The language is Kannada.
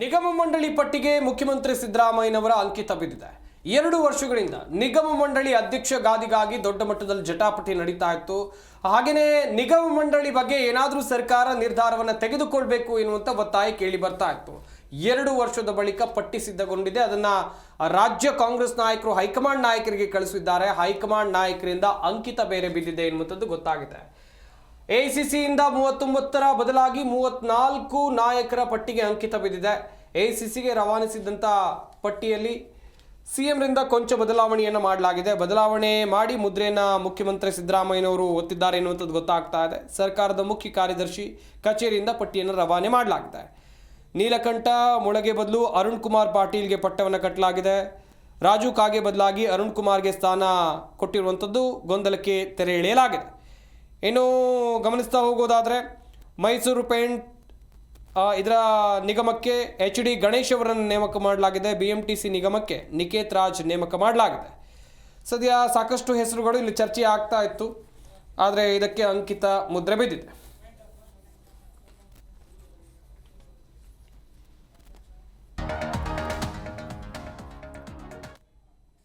ನಿಗಮ ಮಂಡಳಿ ಪಟ್ಟಿಗೆ ಮುಖ್ಯಮಂತ್ರಿ ಸಿದ್ದರಾಮಯ್ಯನವರ ಅಂಕಿತ ಬಿದ್ದಿದೆ. 2 ವರ್ಷಗಳಿಂದ ನಿಗಮ ಮಂಡಳಿ ಅಧ್ಯಕ್ಷ ಗಾದಿಗಾಗಿ ದೊಡ್ಡ ಮಟ್ಟದಲ್ಲಿ ಜಟಾಪಟಿ ನಡೀತಾ ಇತ್ತು. ಹಾಗೇನೇ ನಿಗಮ ಮಂಡಳಿ ಬಗ್ಗೆ ಏನಾದರೂ ಸರ್ಕಾರ ನಿರ್ಧಾರವನ್ನು ತೆಗೆದುಕೊಳ್ಳಬೇಕು ಎನ್ನುವಂತ ಒತ್ತಾಯ ಕೇಳಿ ಬರ್ತಾ ಇತ್ತು. 2 ವರ್ಷದ ಬಳಿಕ ಪಟ್ಟಿ ಸಿದ್ಧಗೊಂಡಿದೆ. ಅದನ್ನ ರಾಜ್ಯ ಕಾಂಗ್ರೆಸ್ ನಾಯಕರು ಹೈಕಮಾಂಡ್ ನಾಯಕರಿಗೆ ಕಳಿಸಿದ್ದಾರೆ. ಹೈಕಮಾಂಡ್ ನಾಯಕರಿಂದ ಅಂಕಿತ ಬೇರೆ ಬಿದ್ದಿದೆ ಎನ್ನುವಂಥದ್ದು ಗೊತ್ತಾಗಿದೆ. ಎಐಸಿಸಿಯಿಂದ 39ರ ಬದಲಾಗಿ 34 ನಾಯಕರ ಪಟ್ಟಿಗೆ ಅಂಕಿತ ಬಿದ್ದಿದೆ. ಎಐಸಿಸಿಗೆ ರವಾನಿಸಿದಂಥ ಪಟ್ಟಿಯಲ್ಲಿ ಸಿಎಂರಿಂದ ಕೊಂಚ ಬದಲಾವಣೆಯನ್ನು ಮಾಡಲಾಗಿದೆ. ಬದಲಾವಣೆ ಮಾಡಿ ಮುದ್ರೆಯನ್ನು ಮುಖ್ಯಮಂತ್ರಿ ಸಿದ್ದರಾಮಯ್ಯನವರು ಒತ್ತಿದ್ದಾರೆ ಎನ್ನುವಂಥದ್ದು ಗೊತ್ತಾಗ್ತಾ ಇದೆ. ಸರ್ಕಾರದ ಮುಖ್ಯ ಕಾರ್ಯದರ್ಶಿ ಕಚೇರಿಯಿಂದ ಪಟ್ಟಿಯನ್ನು ರವಾನೆ ಮಾಡಲಾಗಿದೆ. ನೀಲಕಂಠ ಮೊಳಗೆ ಬದಲು ಅರುಣ್ ಕುಮಾರ್ ಪಾಟೀಲ್ಗೆ ಪಟ್ಟವನ್ನು ಕಟ್ಟಲಾಗಿದೆ. ರಾಜು ಕಾಗೆ ಬದಲಾಗಿ ಅರುಣ್ ಕುಮಾರ್ಗೆ ಸ್ಥಾನ ಕೊಟ್ಟಿರುವಂಥದ್ದು ಗೊಂದಲಕ್ಕೆ ತೆರೆ ಎಳೆಯಲಾಗಿದೆ. ಇನ್ನು ಗಮನಿಸ್ತಾ ಹೋಗೋದಾದರೆ ಮೈಸೂರು ಪೇಂಟ್ ಇದರ ನಿಗಮಕ್ಕೆ HD ಗಣೇಶ್ ಅವರನ್ನು ನೇಮಕ ಮಾಡಲಾಗಿದೆ. BMTC ನಿಗಮಕ್ಕೆ ನಿಕೇತ್ ರಾಜ್ ನೇಮಕ ಮಾಡಲಾಗಿದೆ. ಸದ್ಯ ಸಾಕಷ್ಟು ಹೆಸರುಗಳು ಇಲ್ಲಿ ಚರ್ಚೆ ಆಗ್ತಾ ಇತ್ತು, ಆದರೆ ಇದಕ್ಕೆ ಅಂಕಿತ ಮುದ್ರೆ ಬಿದ್ದಿದೆ.